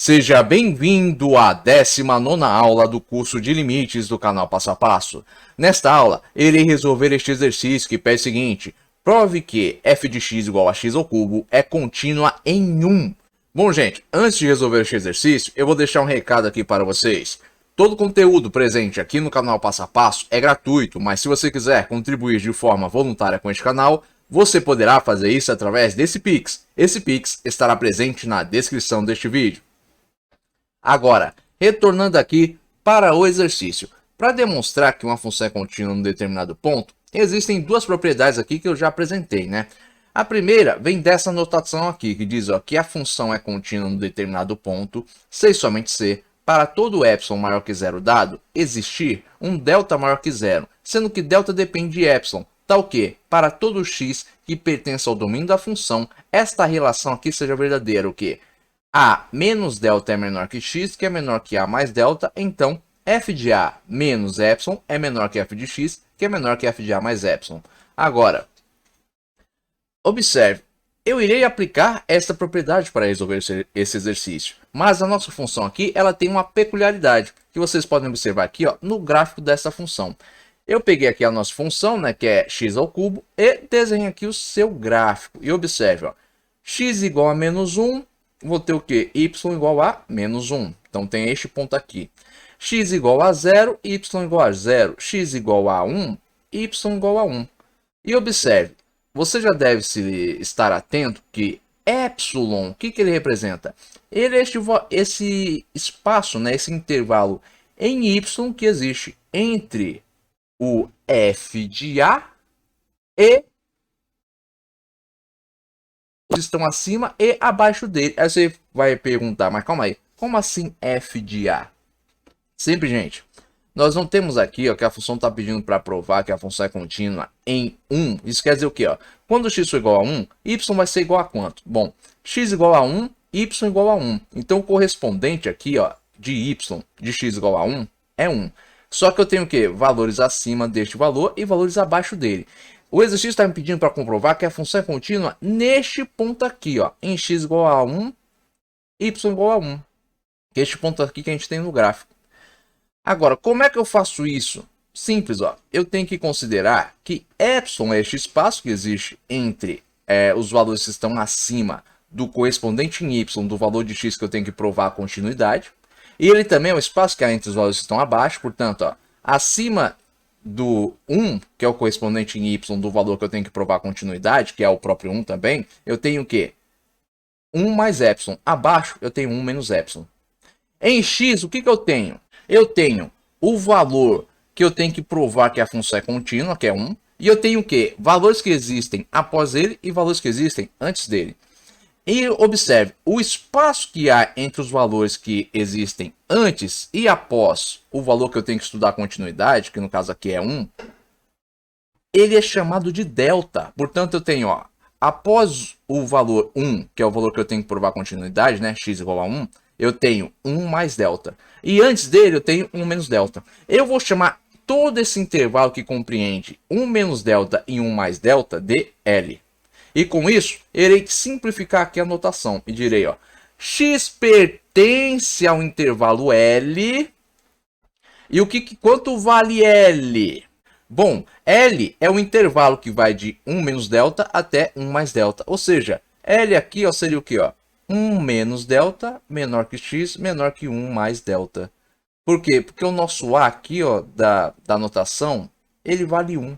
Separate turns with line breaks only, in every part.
Seja bem-vindo à 19ª aula do curso de limites do canal Passo a Passo. Nesta aula, irei resolver este exercício que pede o seguinte: prove que f de x igual a x ao cubo é contínua em 1. Bom, gente, antes de resolver este exercício, eu vou deixar um recado aqui para vocês. Todo o conteúdo presente aqui no canal Passo a Passo é gratuito, mas se você quiser contribuir de forma voluntária com este canal, você poderá fazer isso através desse Pix. Esse Pix estará presente na descrição deste vídeo. Agora, retornando aqui para o exercício. Para demonstrar que uma função é contínua em um determinado ponto, existem duas propriedades aqui que eu já apresentei, né? A primeira vem dessa notação aqui, que diz que a função é contínua em um determinado ponto, se e somente se, para todo epsilon maior que zero dado, existir um delta maior que zero, sendo que delta depende de epsilon, tal que, para todo x que pertence ao domínio da função, esta relação aqui seja verdadeira, o quê? A menos delta é menor que x, que é menor que a mais delta, então f de a menos epsilon é menor que f de x, que é menor que f de a mais epsilon. Agora, observe, eu irei aplicar esta propriedade para resolver esse exercício, mas a nossa função aqui ela tem uma peculiaridade, que vocês podem observar aqui no gráfico dessa função. Eu peguei aqui a nossa função, né, que é x ao cubo, e desenhei aqui o seu gráfico. E observe, x igual a menos 1, vou ter o que? Y igual a menos 1. Então tem este ponto aqui. X igual a 0, Y igual a 0. X igual a 1, Y igual a 1. E observe, você já deve estar atento que epsilon, o que ele representa? Ele é esse espaço, né, esse intervalo em Y que existe entre o f de A e estão acima e abaixo dele. Aí você vai perguntar, mas calma aí, como assim f de A? Sempre, gente, nós não temos aqui que a função está pedindo para provar que a função é contínua em 1. Isso quer dizer o quê? Quando x for igual a 1, y vai ser igual a quanto? Bom, x igual a 1, y igual a 1. Então o correspondente aqui de y, de x igual a 1, é 1. Só que eu tenho o quê? Valores acima deste valor e valores abaixo dele. O exercício está me pedindo para comprovar que a função é contínua neste ponto aqui, em x igual a 1, y igual a 1. Este ponto aqui que a gente tem no gráfico. Agora, como é que eu faço isso? Simples, eu tenho que considerar que epsilon é este espaço que existe entre os valores que estão acima do correspondente em y do valor de x que eu tenho que provar a continuidade. E ele também é o espaço que há entre os valores que estão abaixo, portanto, acima do 1, que é o correspondente em y do valor que eu tenho que provar a continuidade, que é o próprio 1 também, eu tenho o quê? 1 mais epsilon. Abaixo eu tenho 1 menos epsilon. Em x, o que eu tenho? Eu tenho o valor que eu tenho que provar que a função é contínua, que é 1, e eu tenho o quê? Valores que existem após ele e valores que existem antes dele. E observe, o espaço que há entre os valores que existem antes e após o valor que eu tenho que estudar a continuidade, que no caso aqui é 1, ele é chamado de delta. Portanto, eu tenho, após o valor 1, que é o valor que eu tenho que provar a continuidade, né, x igual a 1, eu tenho 1 mais delta. E antes dele eu tenho 1 menos delta. Eu vou chamar todo esse intervalo que compreende 1 menos delta e 1 mais delta de L. E com isso, irei simplificar aqui a notação e direi, x pertence ao intervalo L. E quanto vale L? Bom, L é o intervalo que vai de 1 menos delta até 1 mais delta. Ou seja, L aqui seria o quê? 1 menos delta menor que x menor que 1 mais delta. Por quê? Porque o nosso A aqui da notação, ele vale 1.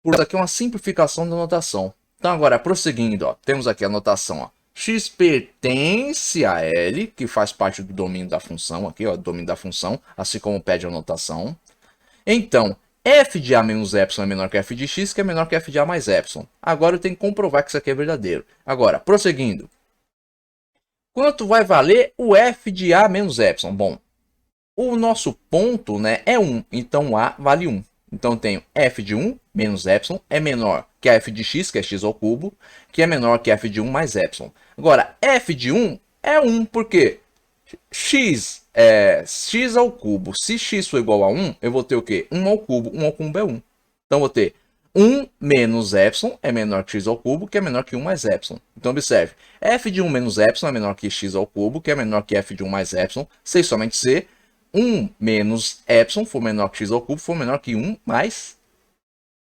Por aqui é uma simplificação da notação. Então agora, prosseguindo, temos aqui a notação. X pertence a L, que faz parte do domínio da função, aqui, domínio da função, assim como pede a notação. Então, f de a menos epsilon é menor que f de x, que é menor que f de a mais epsilon. Agora eu tenho que comprovar que isso aqui é verdadeiro. Agora, prosseguindo. Quanto vai valer o f de a menos epsilon? Bom, o nosso ponto, né, é 1, então a vale 1. Então eu tenho f de 1 menos epsilon é menor que a f de x, que é x ao cubo, que é menor que f de 1 mais epsilon. Agora, f de 1 é 1, porque x é x ao cubo. Se x for igual a 1, eu vou ter o quê? 1 ao cubo. 1 ao cubo é 1. Então eu vou ter 1 menos epsilon é menor que x ao cubo, que é menor que 1 mais epsilon. Então, observe, f de 1 menos epsilon é menor que x ao cubo, que é menor que f de 1 mais epsilon, se somente se 1 menos epsilon for menor que x ao cubo, for menor que 1 mais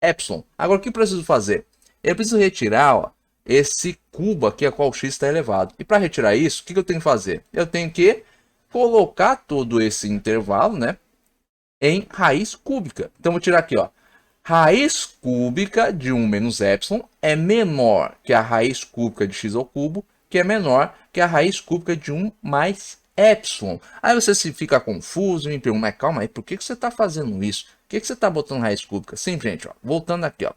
epsilon. Agora, o que eu preciso fazer? Eu preciso retirar, ó, esse cubo aqui a qual x está elevado. E para retirar isso, o que eu tenho que fazer? Eu tenho que colocar todo esse intervalo, né, em raiz cúbica. Então, vou tirar aqui, ó. Raiz cúbica de 1 menos epsilon é menor que a raiz cúbica de x ao cubo, que é menor que a raiz cúbica de 1 mais epsilon. Aí você se fica confuso e me pergunta, mas calma aí, por que você está fazendo isso? Por que você está botando raiz cúbica? Sim, gente, ó, voltando aqui, ó.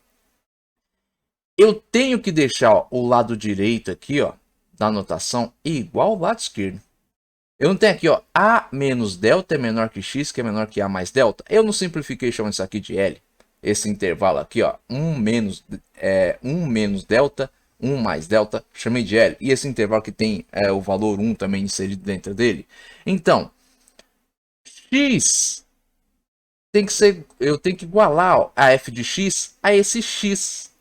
Eu tenho que deixar, ó, o lado direito aqui, ó, da notação igual ao lado esquerdo. Eu não tenho aqui, ó, a menos delta é menor que x, que é menor que a mais delta. Eu não simplifiquei chamando isso aqui de L. Esse intervalo aqui, ó, 1 menos delta, 1 mais delta, chamei de L. E esse intervalo que tem o valor 1 também inserido dentro dele. Então, x tem que ser, eu tenho que igualar, ó, a f de x a esse x.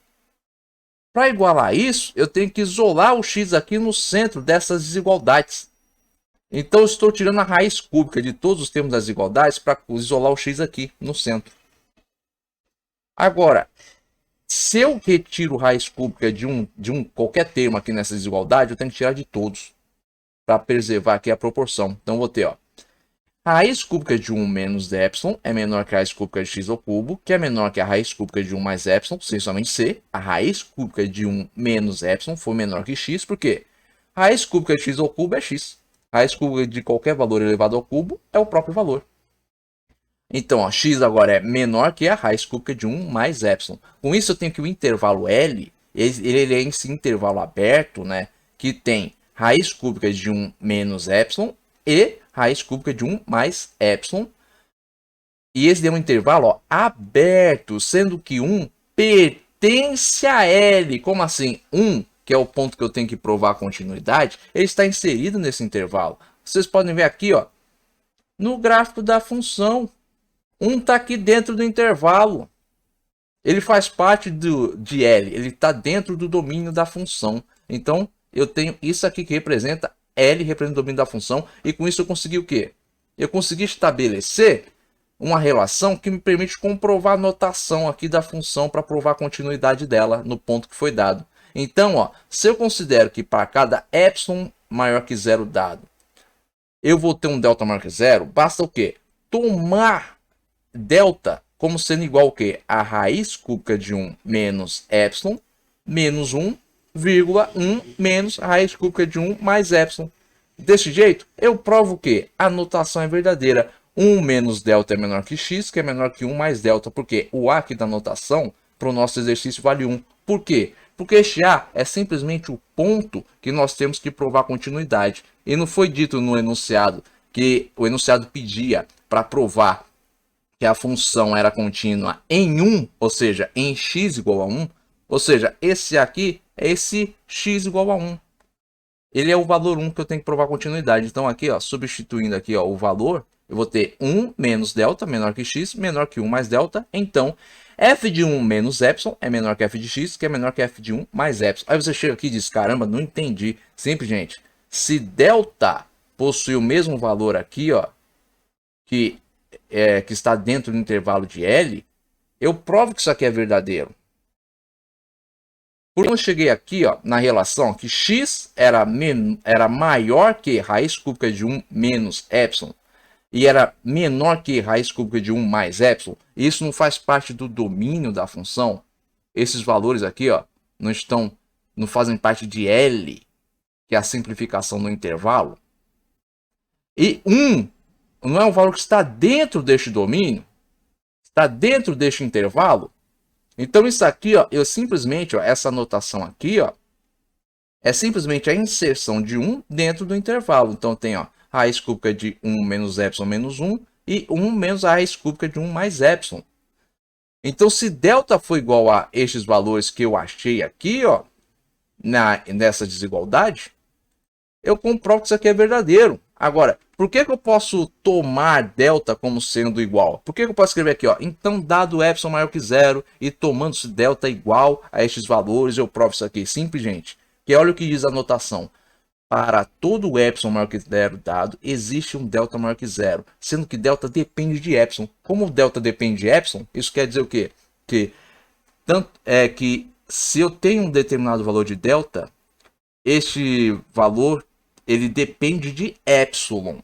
Para igualar isso, eu tenho que isolar o x aqui no centro dessas desigualdades. Então, eu estou tirando a raiz cúbica de todos os termos das desigualdades para isolar o x aqui no centro. Agora, se eu retiro raiz cúbica de qualquer termo aqui nessa desigualdade, eu tenho que tirar de todos para preservar aqui a proporção. Então, eu vou ter, ó, raiz cúbica de 1 menos epsilon é menor que a raiz cúbica de x ao cubo, que é menor que a raiz cúbica de 1 mais epsilon, sem somente c. A raiz cúbica de 1 menos epsilon for menor que x, porque a raiz cúbica de x ao cubo é x. A raiz cúbica de qualquer valor elevado ao cubo é o próprio valor. Então, ó, x agora é menor que a raiz cúbica de 1 mais epsilon. Com isso, eu tenho que o intervalo L, ele é esse intervalo aberto, né, que tem raiz cúbica de 1 menos epsilon e raiz cúbica de 1 mais epsilon. E esse é um intervalo, ó, aberto, sendo que 1 pertence a L. Como assim? 1, que é o ponto que eu tenho que provar a continuidade, ele está inserido nesse intervalo. Vocês podem ver aqui, ó, no gráfico da função. 1 está aqui dentro do intervalo. Ele faz parte de L. Ele está dentro do domínio da função. Então, eu tenho isso aqui que representa L, representa o domínio da função. E com isso eu consegui o quê? Eu consegui estabelecer uma relação que me permite comprovar a notação aqui da função para provar a continuidade dela no ponto que foi dado. Então, ó, se eu considero que para cada epsilon maior que 0 dado, eu vou ter um delta maior que 0, basta o quê? Tomar delta como sendo igual ao quê? A raiz cúbica de 1 menos epsilon menos 1, 1 menos a raiz cúbica de 1 mais epsilon. Desse jeito, eu provo que a notação é verdadeira. 1 menos delta é menor que x, que é menor que 1 mais delta, porque o a aqui da notação para o nosso exercício vale 1. Por quê? Porque este a é simplesmente o ponto que nós temos que provar continuidade. E não foi dito no enunciado que o enunciado pedia para provar que a função era contínua em 1, ou seja, em x igual a 1. Ou seja, esse aqui é esse x igual a 1. Ele é o valor 1 que eu tenho que provar continuidade. Então aqui, ó, substituindo aqui, ó, o valor, eu vou ter 1 menos delta menor que x, menor que 1 mais delta. Então, f de 1 menos epsilon é menor que f de x, que é menor que f de 1 mais epsilon. Aí você chega aqui e diz, caramba, não entendi. Simples, gente. Se delta possui o mesmo valor aqui, ó, que está dentro do intervalo de L, eu provo que isso aqui é verdadeiro. Porque eu cheguei aqui, ó, na relação que x era maior que raiz cúbica de 1 menos epsilon e era menor que raiz cúbica de 1 mais epsilon, isso não faz parte do domínio da função. Esses valores aqui, ó, não fazem parte de L, que é a simplificação do intervalo. E 1 não é um valor que está dentro deste domínio, está dentro deste intervalo. Então isso aqui, ó, eu simplesmente, ó, essa notação aqui, ó, é simplesmente a inserção de 1 dentro do intervalo. Então tem, ó, raiz cúbica de 1 menos epsilon menos 1 e 1 menos a raiz cúbica de 1 mais epsilon. Então se delta for igual a estes valores que eu achei aqui, ó, nessa desigualdade, eu comprovo que isso aqui é verdadeiro. Agora, por que eu posso tomar delta como sendo igual? Por que eu posso escrever aqui, ó? Então, dado epsilon maior que zero e tomando-se delta igual a estes valores, eu provo isso aqui. Simples, gente. Que olha o que diz a notação. Para todo epsilon maior que zero dado, existe um delta maior que zero, sendo que delta depende de epsilon. Como delta depende de epsilon, isso quer dizer o quê? Que tanto é que se eu tenho um determinado valor de delta, este valor ele depende de epsilon.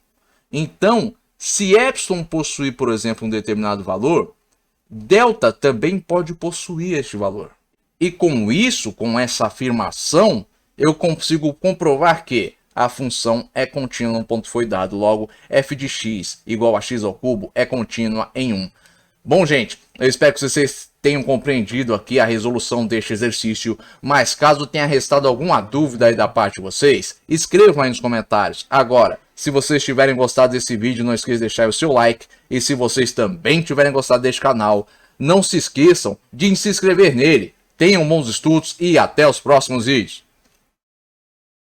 Então, se epsilon possuir, por exemplo, um determinado valor, delta também pode possuir este valor. E com isso, com essa afirmação, eu consigo comprovar que a função é contínua no ponto que foi dado. Logo, f de x igual a x ao cubo é contínua em 1. Bom, gente, eu espero que vocês tenham compreendido aqui a resolução deste exercício, mas caso tenha restado alguma dúvida aí da parte de vocês, escrevam aí nos comentários. Agora, se vocês tiverem gostado desse vídeo, não esqueça de deixar o seu like, e se vocês também tiverem gostado deste canal, não se esqueçam de se inscrever nele. Tenham bons estudos e até os próximos vídeos.